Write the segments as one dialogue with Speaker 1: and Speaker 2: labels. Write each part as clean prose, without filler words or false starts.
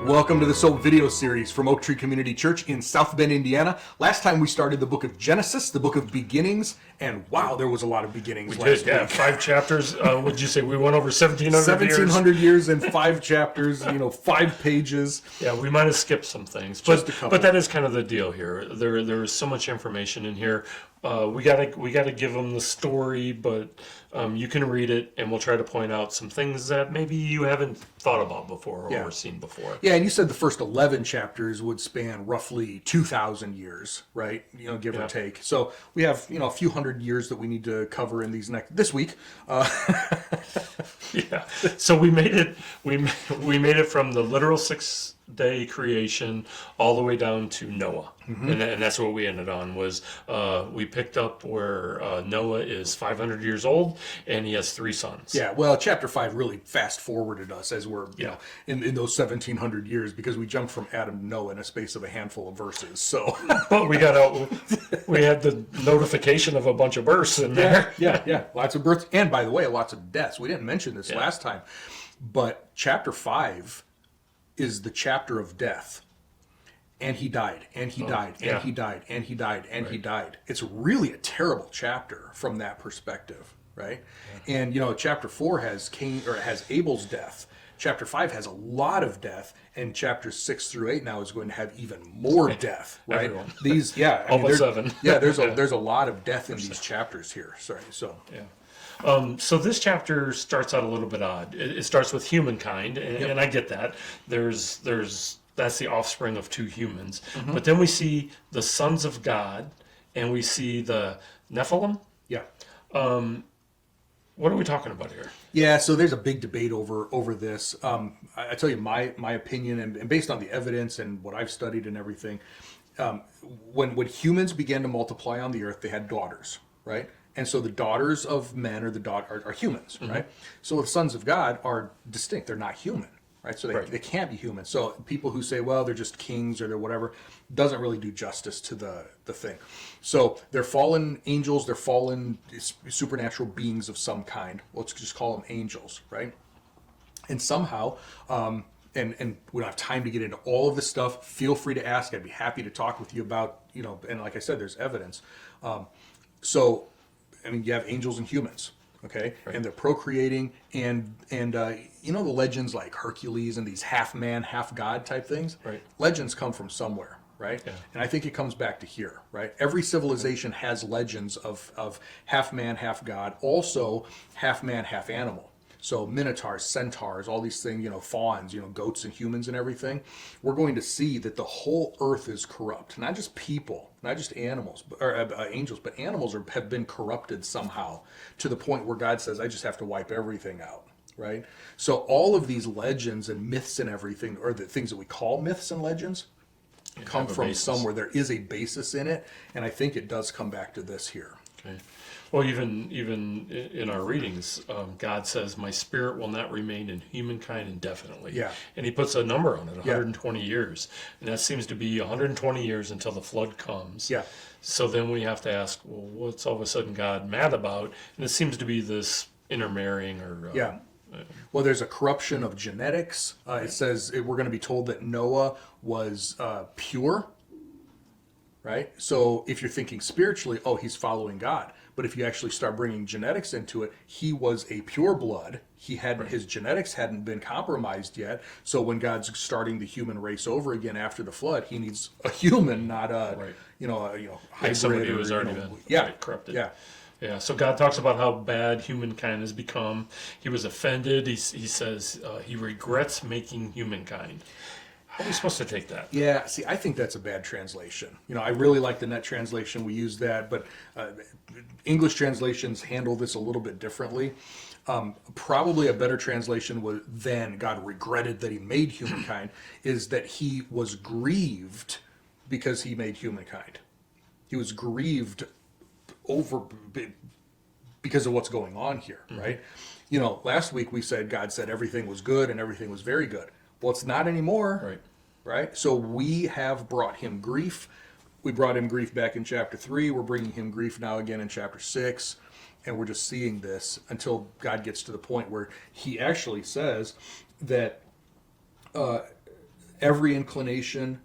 Speaker 1: Welcome to the S.O.A.P video series from Oak Tree Community Church in South Bend, Indiana. Last time we started the book of Genesis, the book of beginnings, and wow, there was a lot of beginnings last week.
Speaker 2: 5 chapters. Would you say we went over 1,700 years?
Speaker 1: 1,700 years and 5 chapters, 5 pages.
Speaker 2: Yeah, we might have skipped some things, but that is kind of the deal here. There is so much information in here. We gotta give them the story, but you can read it, and we'll try to point out some things that maybe you haven't thought about before or seen before.
Speaker 1: Yeah, and you said the first 11 chapters would span roughly 2,000 years, right? Give or take. So we have a few hundred years that we need to cover in this week.
Speaker 2: Yeah. So we made it. We made it from the literal 6-day creation all the way down to Noah, and that's what we ended on. Was we picked up where Noah is 500 years old and he has 3 sons.
Speaker 1: Yeah. Well, chapter 5 really fast forwarded us as we're in those 1,700 years, because we jumped from Adam to Noah in a space of a handful of verses. So,
Speaker 2: but we had the notification of a bunch of births in there.
Speaker 1: Yeah. Lots of births, and by the way, lots of deaths. We didn't mention this last time, but chapter 5 is the chapter of death. And he died, and he died, and he died, and he died, and he died. It's really a terrible chapter from that perspective, right? Yeah. And chapter 4 has Abel's death. Chapter 5 has a lot of death, and chapters 6 through 8 now is going to have even more death, right?
Speaker 2: Everyone.
Speaker 1: These,
Speaker 2: almost 7.
Speaker 1: There's a lot of death in these chapters here. Sorry, so
Speaker 2: So this chapter starts out a little bit odd. It starts with humankind, and I get that. That's the offspring of 2 humans. Mm-hmm. But then we see the sons of God, and we see the Nephilim.
Speaker 1: Yeah.
Speaker 2: What are we talking about here?
Speaker 1: Yeah, so there's a big debate over this. I tell you my opinion, and based on the evidence and what I've studied and everything, when humans began to multiply on the earth, they had daughters, right? And so the daughters of men are humans, right? So the sons of God are distinct; they're not human. Right, so they can't be human. So people who say, well, they're just kings or they're whatever, doesn't really do justice to the thing. So they're fallen angels, they're fallen supernatural beings of some kind. Let's just call them angels, right? And somehow, and we don't have time to get into all of this stuff. Feel free to ask. I'd be happy to talk with you about, and like I said, there's evidence. So, you have angels and humans. Okay, right. And they're procreating, and the legends like Hercules and these half man, half god type things.
Speaker 2: Right.
Speaker 1: Legends come from somewhere, right? Yeah. And I think it comes back to here, right? Every civilization has legends of half man, half god, also half man, half animal. So minotaurs, centaurs, all these things, fawns, goats and humans and everything. We're going to see that the whole earth is corrupt. Not just people, not just animals, or angels, but animals have been corrupted somehow to the point where God says, I just have to wipe everything out, right? So all of these legends and myths and everything, or the things that we call myths and legends, come from somewhere. There is a basis in it, and I think it does come back to this here.
Speaker 2: Okay. Well, even in our readings, God says, my spirit will not remain in humankind indefinitely.
Speaker 1: Yeah.
Speaker 2: And he puts a number on it, 120 years. And that seems to be 120 years until the flood comes.
Speaker 1: Yeah.
Speaker 2: So then we have to ask, well, what's all of a sudden God mad about? And it seems to be this intermarrying or...
Speaker 1: Well, there's a corruption of genetics. It says we're going to be told that Noah was pure, right? So if you're thinking spiritually, he's following God. But if you actually start bringing genetics into it, he was a pure blood. His genetics hadn't been compromised yet. So when God's starting the human race over again after the flood, he needs a human, not a hybrid.
Speaker 2: Somebody who has already been corrupted. Yeah. So God talks about how bad humankind has become. He was offended. He says he regrets making humankind. How are we supposed to take that?
Speaker 1: Yeah, see, I think that's a bad translation. I really like the net translation. We use that, but English translations handle this a little bit differently. Probably a better translation than God regretted that he made humankind is that he was grieved because he made humankind. He was grieved because of what's going on here, right? Last week we said God said everything was good and everything was very good. Well, it's not anymore, right? So we have brought him grief. We brought him grief back in chapter 3. We're bringing him grief now again in chapter 6. And we're just seeing this until God gets to the point where he actually says that every inclination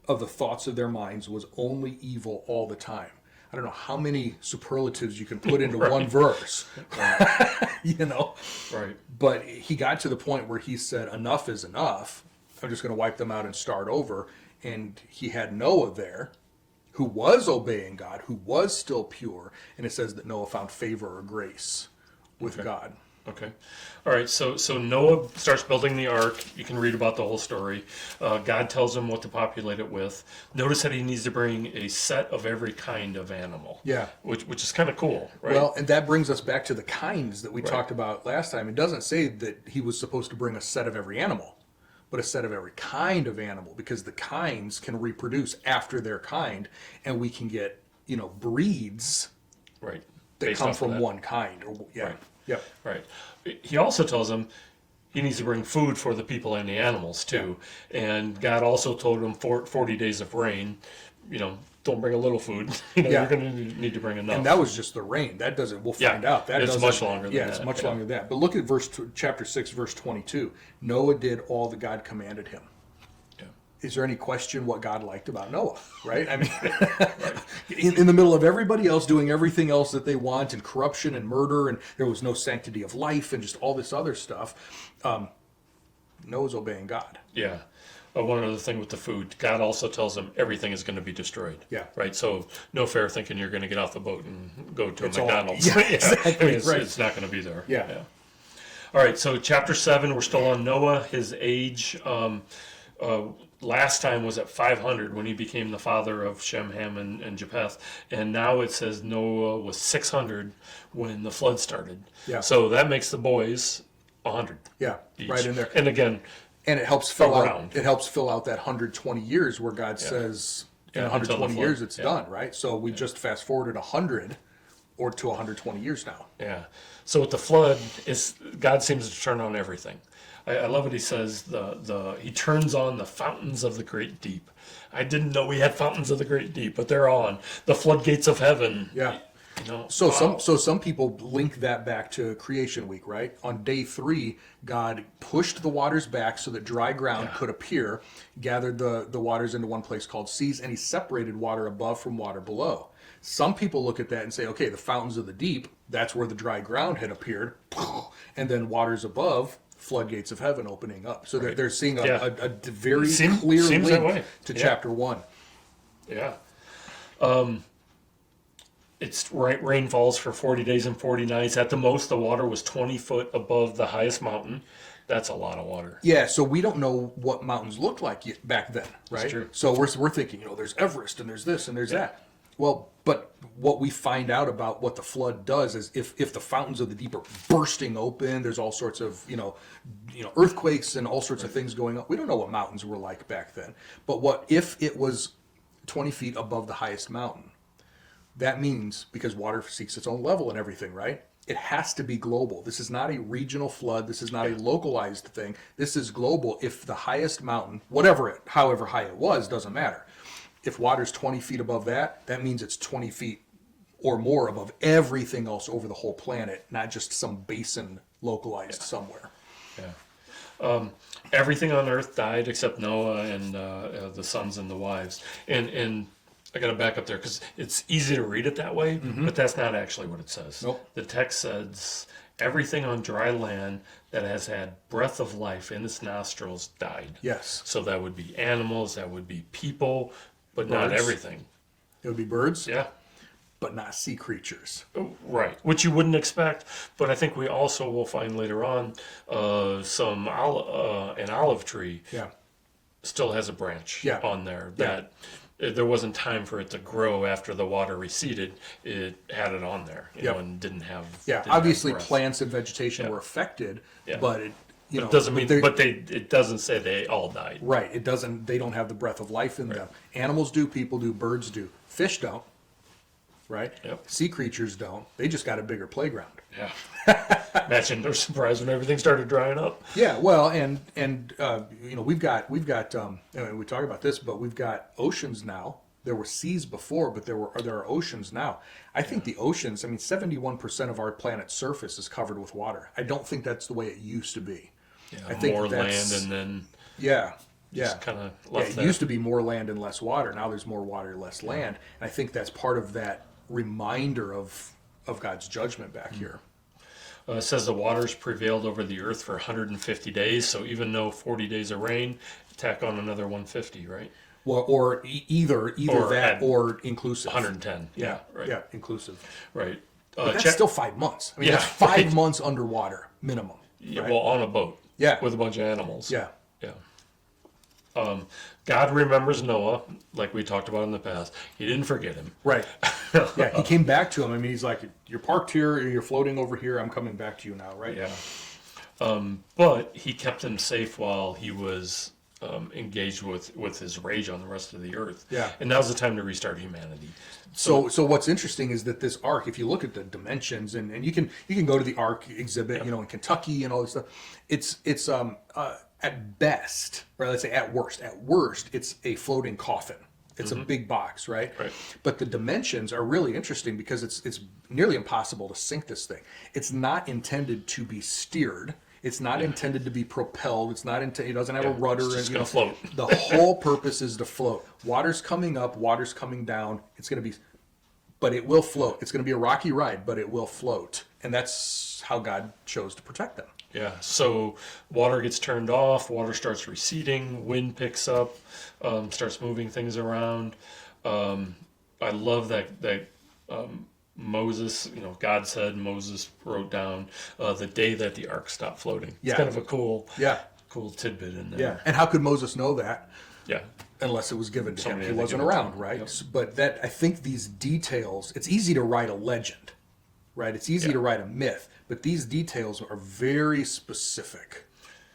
Speaker 1: of the thoughts of their minds was only evil all the time. I don't know how many superlatives you can put into one verse, you know.
Speaker 2: Right.
Speaker 1: But he got to the point where he said, enough is enough. I'm just going to wipe them out and start over. And he had Noah there, who was obeying God, who was still pure. And it says that Noah found favor or grace with God.
Speaker 2: Okay. All right. So Noah starts building the ark. You can read about the whole story. God tells him what to populate it with. Notice that he needs to bring a set of every kind of animal.
Speaker 1: Yeah.
Speaker 2: Which is kind of cool, right?
Speaker 1: Well, and that brings us back to the kinds that we talked about last time. It doesn't say that he was supposed to bring a set of every animal, but a set of every kind of animal, because the kinds can reproduce after their kind, and we can get, breeds
Speaker 2: right.
Speaker 1: that
Speaker 2: Based
Speaker 1: come
Speaker 2: off of
Speaker 1: from
Speaker 2: that.
Speaker 1: one kind.
Speaker 2: Right.
Speaker 1: Yep.
Speaker 2: Right. He also tells him he needs to bring food for the people and the animals too. Yeah. And God also told him 40 days of rain. Don't bring a little food. You're going to need to bring enough.
Speaker 1: And that was just the rain. That doesn't. We'll find out. That
Speaker 2: it's much longer. Than
Speaker 1: it's much longer than that. But look at chapter 6, verse 22. Noah did all that God commanded him. Is there any question what God liked about Noah, right? I mean, in the middle of everybody else doing everything else that they want, and corruption and murder, and there was no sanctity of life and just all this other stuff, Noah's obeying God.
Speaker 2: Yeah. One other thing with the food, God also tells them everything is going to be destroyed.
Speaker 1: Yeah.
Speaker 2: Right? So no fair thinking you're going to get off the boat and go to
Speaker 1: It's
Speaker 2: a McDonald's.
Speaker 1: Exactly.
Speaker 2: It's not going to be there.
Speaker 1: Yeah.
Speaker 2: All right. So chapter 7, we're still on Noah. His age last time was at 500 when he became the father of Shem, Ham, and Japheth. And now it says Noah was 600 when the flood started.
Speaker 1: Yeah.
Speaker 2: So that makes the boys 100.
Speaker 1: Yeah,
Speaker 2: each.
Speaker 1: right in there.
Speaker 2: And again,
Speaker 1: and it helps fill
Speaker 2: around.
Speaker 1: out. It helps fill out that 120 years where God says in 120 years it's done, right? So we just fast forwarded 100 or to 120 years now.
Speaker 2: Yeah. So with the flood, God seems to turn on everything. I love what he says. He turns on the fountains of the great deep. I didn't know we had fountains of the great deep, but they're on the floodgates of heaven.
Speaker 1: Yeah.
Speaker 2: So
Speaker 1: some people link that back to Creation Week, right? On day 3, God pushed the waters back so that dry ground could appear, gathered the waters into one place called seas, and he separated water above from water below. Some people look at that and say, okay, the fountains of the deep, that's where the dry ground had appeared, and then waters above, floodgates of heaven opening up. So they're seeing a very clear link to chapter 1.
Speaker 2: Yeah. It's rain falls for 40 days and 40 nights. At the most, the water was 20 foot above the highest mountain. That's a lot of water.
Speaker 1: Yeah, so we don't know what mountains looked like back then, right?
Speaker 2: That's true.
Speaker 1: So we're thinking, there's Everest and there's this and there's that. Well, but what we find out about what the flood does is if the fountains of the deep are bursting open, there's all sorts of, earthquakes and all sorts of things going on. We don't know what mountains were like back then. But what if it was 20 feet above the highest mountain? That means, because water seeks its own level and everything, right? It has to be global. This is not a regional flood. This is not a localized thing. This is global. If the highest mountain, however high it was, doesn't matter. If water's 20 feet above that, that means it's 20 feet or more above everything else over the whole planet, not just some basin localized somewhere.
Speaker 2: Yeah. Everything on earth died except Noah and the sons and the wives. And I got to back up there because it's easy to read it that way, but that's not actually what it says.
Speaker 1: Nope.
Speaker 2: The text says everything on dry land that has had breath of life in its nostrils died.
Speaker 1: Yes.
Speaker 2: So that would be animals, that would be people, but not everything.
Speaker 1: It would be birds.
Speaker 2: Yeah.
Speaker 1: But not sea creatures.
Speaker 2: Right, which you wouldn't expect, but I think we also will find later on an olive tree still has a branch on there that there wasn't time for it to grow after the water receded. It had it on there, and didn't have.
Speaker 1: Yeah, obviously plants and vegetation were affected, but it.
Speaker 2: It doesn't mean, it doesn't say they all died.
Speaker 1: Right. It doesn't. They don't have the breath of life in them. Animals do. People do. Birds do. Fish don't. Right.
Speaker 2: Yep.
Speaker 1: Sea creatures don't. They just got a bigger playground.
Speaker 2: Yeah. Imagine they're surprised when everything started drying up.
Speaker 1: Yeah. Well, and we've got we talk about this, but we've got oceans now. There were seas before, but there are oceans now. I think the oceans. 71% of our planet's surface is covered with water. I don't think that's the way it used to be.
Speaker 2: Yeah,
Speaker 1: I think
Speaker 2: more land and then just kind of left
Speaker 1: it
Speaker 2: there.
Speaker 1: used to be more land and less water. Now there's more water, less land. And I think that's part of that reminder of God's judgment back here.
Speaker 2: It says the waters prevailed over the earth for 150 days. So even though 40 days of rain, tack on another 150, right?
Speaker 1: Well, or either
Speaker 2: Or
Speaker 1: that
Speaker 2: add
Speaker 1: or inclusive.
Speaker 2: 110.
Speaker 1: Yeah,
Speaker 2: right.
Speaker 1: yeah, inclusive.
Speaker 2: Right.
Speaker 1: But that's still 5 months. I mean,
Speaker 2: Yeah,
Speaker 1: that's 5
Speaker 2: right.
Speaker 1: months underwater minimum.
Speaker 2: Yeah,
Speaker 1: right?
Speaker 2: well, on a boat.
Speaker 1: Yeah.
Speaker 2: With a bunch of animals.
Speaker 1: Yeah.
Speaker 2: Yeah. God remembers Noah, like we talked about in the past. He didn't forget him.
Speaker 1: Right. Yeah, he came back to him. I mean, he's like, you're parked here, you're floating over here, I'm coming back to you now, right?
Speaker 2: Yeah. But he kept him safe while he was engaged with his rage on the rest of the earth.
Speaker 1: Yeah.
Speaker 2: And now's the time to restart humanity.
Speaker 1: So what's interesting is that this ark, if you look at the dimensions, and you can go to the ark exhibit, in Kentucky and all this stuff, it's at best, or let's say at worst, it's a floating coffin. It's a big box, right?
Speaker 2: Right.
Speaker 1: But the dimensions are really interesting because it's nearly impossible to sink this thing. It's not intended to be steered. It's not intended to be propelled. It's not it doesn't have a rudder.
Speaker 2: It's just going to float.
Speaker 1: The whole purpose is to float. Water's coming up, water's coming down. It's going to be, but it will float. It's going to be a rocky ride, but it will float. And that's how God chose to protect them.
Speaker 2: Yeah, so water gets turned off, water starts receding, wind picks up, starts moving things around. I love that Moses, God said, Moses wrote down the day that the ark stopped floating. It's kind of a cool tidbit in there.
Speaker 1: Yeah, and how could Moses know that?
Speaker 2: Yeah.
Speaker 1: Unless it was given to him.
Speaker 2: Somebody
Speaker 1: He
Speaker 2: had to
Speaker 1: wasn't
Speaker 2: give it to
Speaker 1: around,
Speaker 2: him.
Speaker 1: right?
Speaker 2: Yep.
Speaker 1: But I think these details, it's easy to write a legend, right? It's easy to write a myth, but these details are very specific,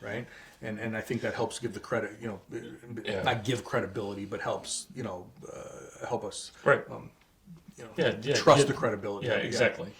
Speaker 1: right? And I think that helps give the credit, not give credibility, but helps, help us,
Speaker 2: Right.
Speaker 1: trust the credibility.
Speaker 2: Yeah, exactly.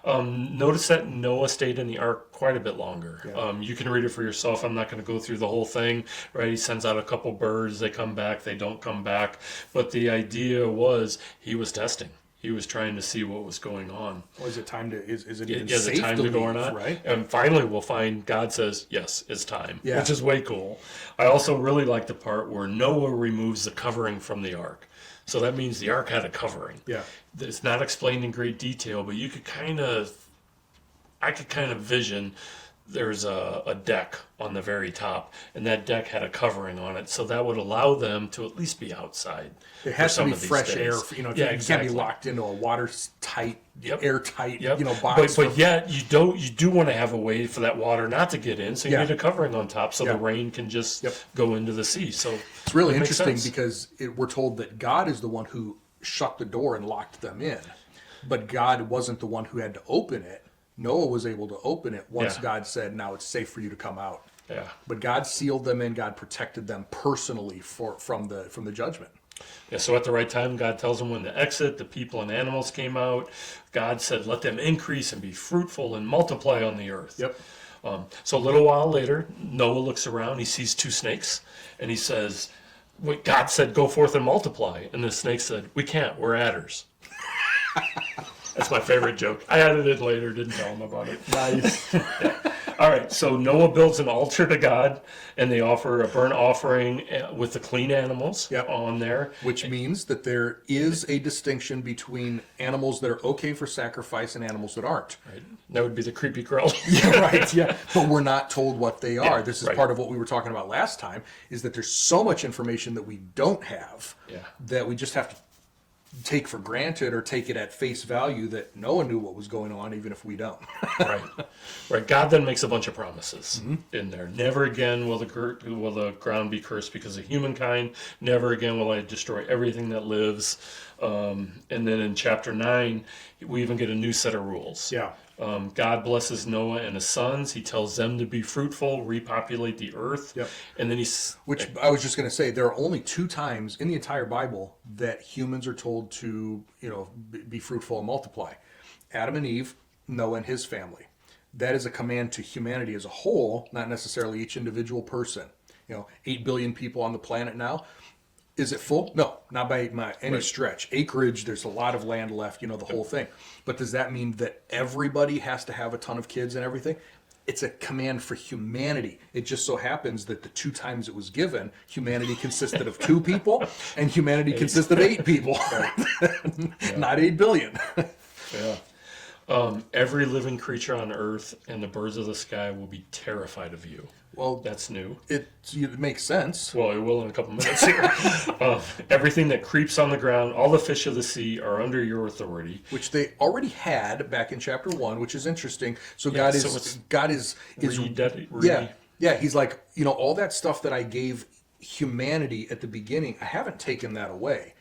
Speaker 2: Notice that Noah stayed in the ark quite a bit longer.
Speaker 1: Yeah.
Speaker 2: You can read it for yourself. I'm not going to go through the whole thing, right? He sends out a couple birds. They come back. They don't come back. But the idea was he was testing. He was trying to see what was going on.
Speaker 1: Well, is it time to, is it even
Speaker 2: Is
Speaker 1: safe
Speaker 2: it time
Speaker 1: to
Speaker 2: to go
Speaker 1: leave,
Speaker 2: or not?
Speaker 1: right?
Speaker 2: And finally we'll find God says, yes, it's time,
Speaker 1: Yeah.
Speaker 2: which is way cool. I also really like the part where Noah removes the covering from the ark. So that means the ark had a covering.
Speaker 1: Yeah.
Speaker 2: It's not explained in great detail, but I could kind of vision there's a deck on the very top, and that deck had a covering on it, so that would allow them to at least be outside.
Speaker 1: It has to be
Speaker 2: of these
Speaker 1: fresh
Speaker 2: days.
Speaker 1: air. You
Speaker 2: Exactly.
Speaker 1: can't be locked into a watertight, airtight, box.
Speaker 2: But yet you do want to have a way for that water not to get in, so you need a covering on top, so the rain can just go into the sea. So
Speaker 1: it's really
Speaker 2: it makes
Speaker 1: interesting
Speaker 2: sense.
Speaker 1: because we're told that God is the one who shut the door and locked them in, but God wasn't the one who had to open it. Noah was able to open it once God said, "Now it's safe for you to come out."
Speaker 2: Yeah.
Speaker 1: But God sealed them in. God protected them personally from the judgment.
Speaker 2: Yeah, so at the right time, God tells them when to exit. The people and animals came out. God said, let them increase and be fruitful and multiply on the earth.
Speaker 1: Yep.
Speaker 2: So a little while later, Noah looks around. He sees two snakes, and he says, God said, go forth and multiply. And the snake said, we can't. We're adders. That's my favorite joke. I added it later, didn't tell him about it.
Speaker 1: Nice.
Speaker 2: All right, so Noah builds an altar to God, and they offer a burnt offering with the clean animals on there.
Speaker 1: Which means that there is a distinction between animals that are okay for sacrifice and animals that aren't.
Speaker 2: Right. That would be the creepy crawl.
Speaker 1: Right, yeah. But we're not told what they are. This is part of what we were talking about last time, is that there's so much information that we don't have that we just have to take for granted or take it at face value that no one knew what was going on, even if we don't.
Speaker 2: Right. God then makes a bunch of promises in there. Never again will the ground be cursed because of humankind. Never again will I destroy everything that lives. And then in chapter 9, we even get a new set of rules.
Speaker 1: Yeah.
Speaker 2: God blesses Noah and his sons. He tells them to be fruitful, repopulate the earth.
Speaker 1: Yep.
Speaker 2: And then
Speaker 1: Which I was just going to say, there are only 2 times in the entire Bible that humans are told to, be fruitful and multiply. Adam and Eve, Noah and his family. That is a command to humanity as a whole, not necessarily each individual person. 8 billion people on the planet now. Is it full? No, not by any stretch. Acreage, there's a lot of land left, the whole thing. But does that mean that everybody has to have a ton of kids and everything? it's a command for humanity. It just so happens that the 2 times it was given, humanity consisted of 2 people, and humanity consisted of 8 people, not 8 billion.
Speaker 2: Yeah. Every living creature on earth and the birds of the sky will be terrified of you.
Speaker 1: Well,
Speaker 2: that's new.
Speaker 1: It makes sense.
Speaker 2: Well, it will in a couple minutes here. Everything that creeps on the ground, all the fish of the sea are under your authority.
Speaker 1: Which they already had back in chapter 1, which is interesting. So God is He's like, all that stuff that I gave humanity at the beginning, I haven't taken that away.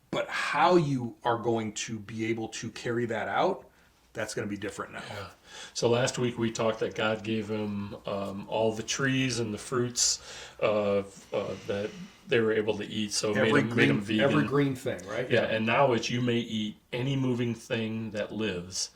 Speaker 1: But how you are going to be able to carry that out, that's going to be different now.
Speaker 2: Yeah. So last week we talked that God gave him all the trees and the fruits that they were able to eat. So made him vegan.
Speaker 1: Every green thing, right?
Speaker 2: Yeah, and now it's you may eat any moving thing that lives.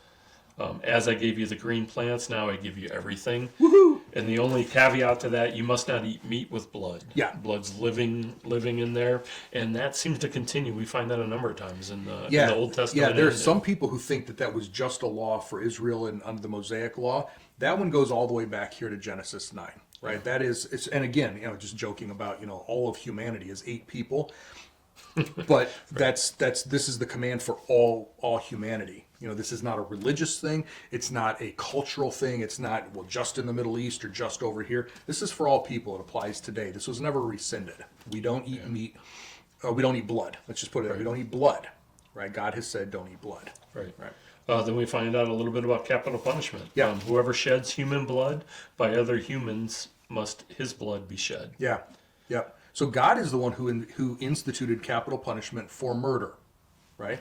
Speaker 2: As I gave you the green plants, now I give you everything.
Speaker 1: Woohoo!
Speaker 2: And the only caveat to that, you must not eat meat with blood.
Speaker 1: Yeah.
Speaker 2: Blood's living in there. And that seems to continue. We find that a number of times in the Old Testament.
Speaker 1: Yeah, there's some people who think that was just a law for Israel and under the Mosaic law. That one goes all the way back here to Genesis 9, right? Yeah. That is, and again, just joking about, all of humanity is 8 people. But this is the command for all humanity. This is not a religious thing. It's not a cultural thing. It's not, just in the Middle East or just over here. This is for all people. It applies today. This was never rescinded. We don't eat meat. We don't eat blood. Let's just put it there. We don't eat blood, right? God has said don't eat blood.
Speaker 2: Right. Then we find out a little bit about capital punishment.
Speaker 1: Yeah.
Speaker 2: Whoever sheds human blood by other humans must his blood be shed.
Speaker 1: Yeah. Yeah. So God is the one who instituted capital punishment for murder. Right,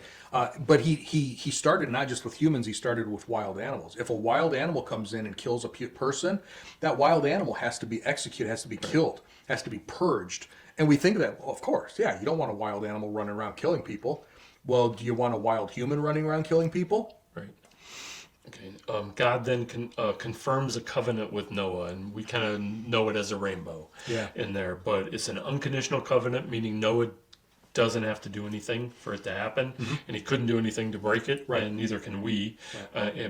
Speaker 1: but he started not just with humans. He started with wild animals. If a wild animal comes in and kills a person, that wild animal has to be executed, has to be killed, has to be purged. And we think that, well, of course, yeah, you don't want a wild animal running around killing people. Well, do you want a wild human running around killing people?
Speaker 2: Right. Okay. God then confirms a covenant with Noah, and we kind of know it as a rainbow in there. But it's an unconditional covenant, meaning Noah doesn't have to do anything for it to happen, and he couldn't do anything to break it, and neither can we,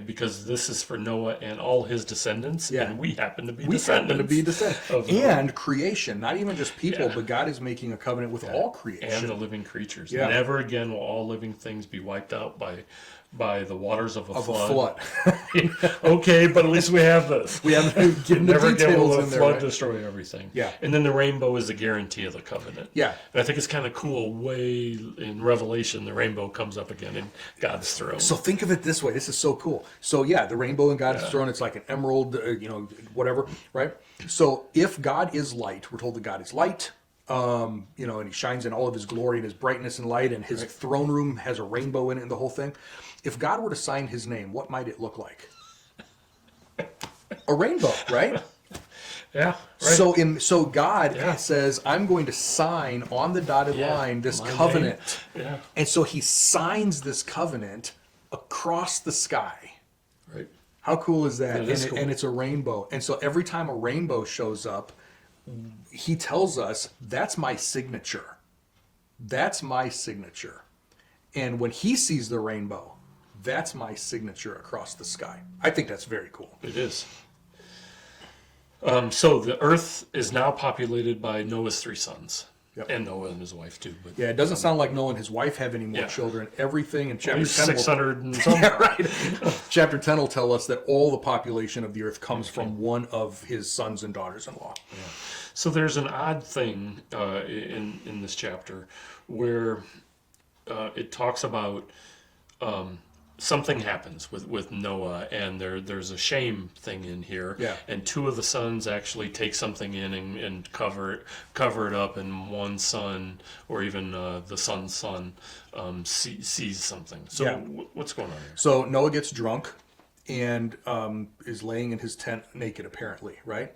Speaker 2: because this is for Noah and all his descendants, and we happen to be descendants.
Speaker 1: And creation, not even just people, but God is making a covenant with all creation.
Speaker 2: And the living creatures. Yeah. Never again will all living things be wiped out by the waters of a flood. Okay, but at least we have this.
Speaker 1: We have getting the
Speaker 2: never again will a
Speaker 1: in there,
Speaker 2: flood destroy everything.
Speaker 1: Yeah.
Speaker 2: And then the rainbow is the guarantee of the covenant.
Speaker 1: Yeah.
Speaker 2: And I think it's kind of cool. Way in Revelation, the rainbow comes up again in God's throne.
Speaker 1: So think of it this way. This is so cool. So yeah, the rainbow in God's throne, it's like an emerald, whatever, right? So if God is light, we're told that God is light. And he shines in all of his glory and his brightness and light, and his throne room has a rainbow in it and the whole thing. If God were to sign his name, what might it look like? A rainbow, right?
Speaker 2: Yeah. Right.
Speaker 1: So God says, I'm going to sign on the dotted line this covenant.
Speaker 2: Yeah.
Speaker 1: And so he signs this covenant across the sky.
Speaker 2: Right.
Speaker 1: How cool is that?
Speaker 2: Cool.
Speaker 1: And it's a rainbow. And so every time a rainbow shows up, he tells us, that's my signature. That's my signature. And when he sees the rainbow, that's my signature across the sky. I think that's very cool.
Speaker 2: It is. So the earth is now populated by Noah's 3 sons. Yep. And Noah and his wife too. But
Speaker 1: it doesn't sound like Noah and his wife have any more children. Everything in chapter 10
Speaker 2: 600 and something.
Speaker 1: Right. Chapter 10 will tell us that all the population of the earth comes from one of his sons and daughters-in-law. Yeah.
Speaker 2: So there's an odd thing in this chapter where it talks about something happens with Noah, and there's a shame thing in here.
Speaker 1: Yeah.
Speaker 2: And 2 of the sons actually take something in and cover it up, and one son, or even the son's son, sees something. So what's going on here?
Speaker 1: So Noah gets drunk and is laying in his tent naked, apparently, right?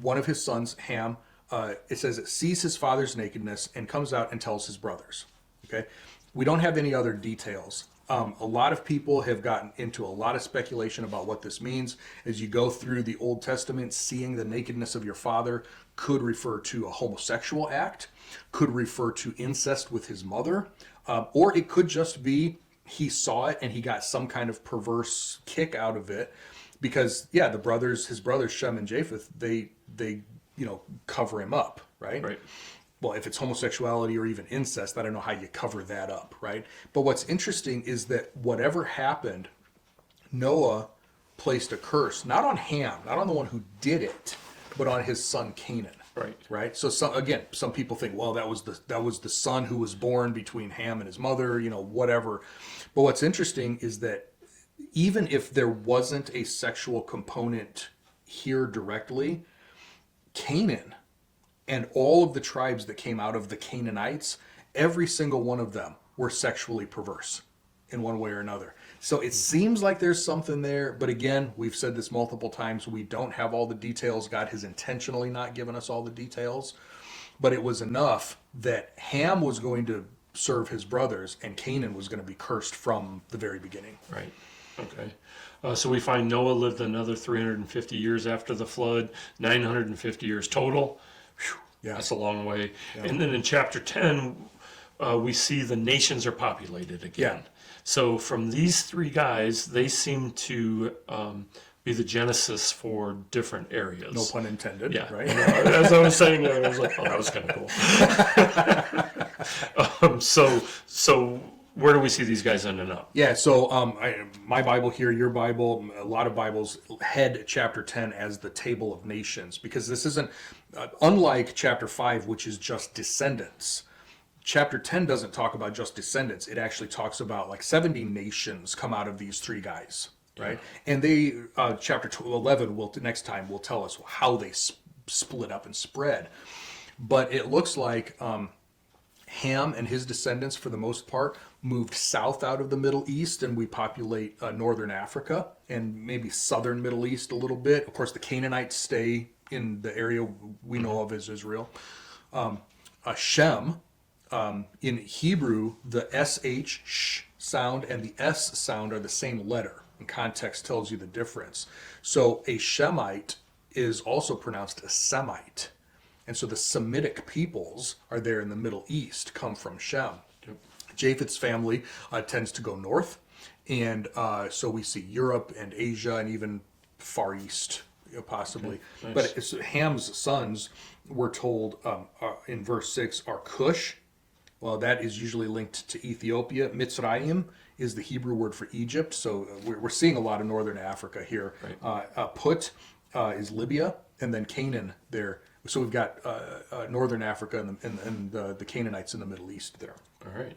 Speaker 1: One of his sons, Ham, it says it sees his father's nakedness and comes out and tells his brothers. Okay, we don't have any other details. A lot of people have gotten into a lot of speculation about what this means. As you go through the Old Testament, seeing the nakedness of your father could refer to a homosexual act, could refer to incest with his mother, or it could just be he saw it and he got some kind of perverse kick out of it. because his brothers Shem and Japheth, they cover him up, right?
Speaker 2: Right.
Speaker 1: Well, if it's homosexuality or even incest, I don't know how you cover that up, right? But what's interesting is that whatever happened, Noah placed a curse not on Ham, not on the one who did it, but on his son Canaan.
Speaker 2: Right.
Speaker 1: Right. So some people think, well, that was the son who was born between Ham and his mother, whatever. But what's interesting is that even if there wasn't a sexual component here directly, Canaan and all of the tribes that came out of the Canaanites, every single one of them were sexually perverse in one way or another. So it seems like there's something there, but again, we've said this multiple times, we don't have all the details. God has intentionally not given us all the details, but it was enough that Ham was going to serve his brothers and Canaan was going to be cursed from the very beginning.
Speaker 2: Right. Okay. So we find Noah lived another 350 years after the flood, 950 years total. Whew,
Speaker 1: Yeah.
Speaker 2: That's a long way.
Speaker 1: Yeah.
Speaker 2: And then in chapter 10, we see the nations are populated again.
Speaker 1: Yeah.
Speaker 2: So from these three guys, they seem to be the genesis for different areas.
Speaker 1: No pun intended,
Speaker 2: Yeah.
Speaker 1: right?
Speaker 2: As I was saying that, I was like, oh, that was kind of cool. So where do we see these guys ending up?
Speaker 1: Yeah, so my Bible here, your Bible, a lot of Bibles head chapter 10 as the table of nations, because this isn't, unlike chapter 5, which is just descendants. Chapter 10 doesn't talk about just descendants. It actually talks about like 70 nations come out of these three guys, right? Yeah. And they, chapter 11 next time will tell us how they split up and spread. But it looks like Ham and his descendants, for the most part, moved south out of the Middle East, and we populate northern Africa and maybe southern Middle East a little bit. Of course, the Canaanites stay in the area we know of as Israel. Shem, in Hebrew, the sh sound and the s sound are the same letter, and context tells you the difference. So a Shemite is also pronounced a Semite. And so the Semitic peoples are there in the Middle East, come from Shem.
Speaker 2: Yep.
Speaker 1: Japheth's family tends to go north, and so we see Europe and Asia and even Far East, possibly.
Speaker 2: Okay. Nice.
Speaker 1: But it's, Ham's sons, we're told in verse 6, are Cush. Well, that is usually linked to Ethiopia. Mitzrayim is the Hebrew word for Egypt, so we're seeing a lot of northern Africa here. Right. Put is Libya, and then Canaan there. So we've got northern Africa and the Canaanites in the Middle East there.
Speaker 2: All right.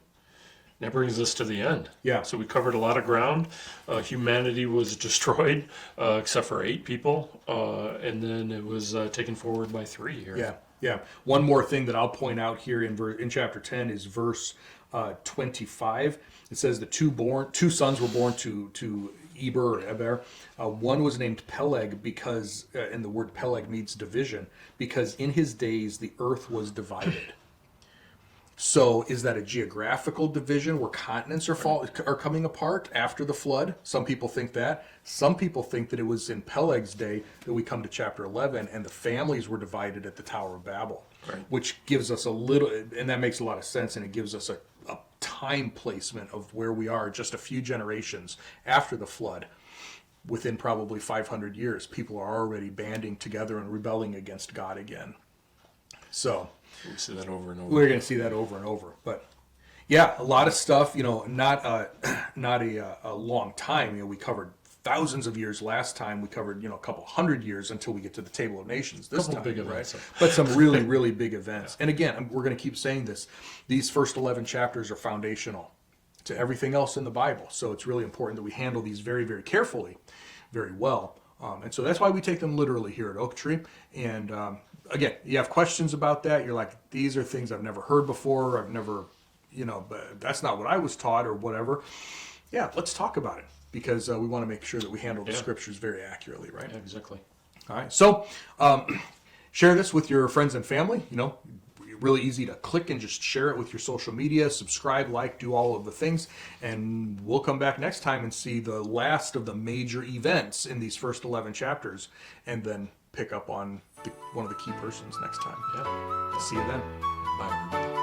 Speaker 2: That brings us to the end.
Speaker 1: Yeah.
Speaker 2: So we covered a lot of ground. Humanity was destroyed, except for 8 people, and then it was taken forward by 3 here.
Speaker 1: Yeah, yeah. One more thing that I'll point out here in chapter 10 is verse 25. It says the two sons were born to Eber or Eber. One was named Peleg because, and the word Peleg means division, because in his days the earth was divided. So is that a geographical division where continents are coming apart after the flood? Some people think that. Some people think that it was in Peleg's day that we come to chapter 11 and the families were divided at the Tower of Babel,
Speaker 2: right,
Speaker 1: which gives us a little, and that makes a lot of sense, and it gives us a time placement of where we are just a few generations after the flood. Within probably 500 years, people are already banding together and rebelling against God again. So
Speaker 2: we see that over and over.
Speaker 1: We're going to see that over and over. But yeah, a lot of stuff, not a long time. We covered thousands of years last time. We covered, a couple hundred years until we get to the Table of Nations this time,
Speaker 2: big
Speaker 1: right?
Speaker 2: events.
Speaker 1: But some really, really big events. Yeah. And again, we're going to keep saying this. These first 11 chapters are foundational to everything else in the Bible. So it's really important that we handle these very, very carefully, very well. And so that's why we take them literally here at Oak Tree. And again, you have questions about that. You're like, these are things I've never heard before. I've never, but that's not what I was taught or whatever. Yeah, let's talk about it because we want to make sure that we handle the scriptures very accurately, right?
Speaker 2: Yeah, exactly.
Speaker 1: All right. So share this with your friends and family. Really easy to click and just share it with your social media, subscribe, like, do all of the things. And we'll come back next time and see the last of the major events in these first 11 chapters and then pick up on one of the key persons next time.
Speaker 2: Yeah.
Speaker 1: See you then.
Speaker 2: Bye, everybody.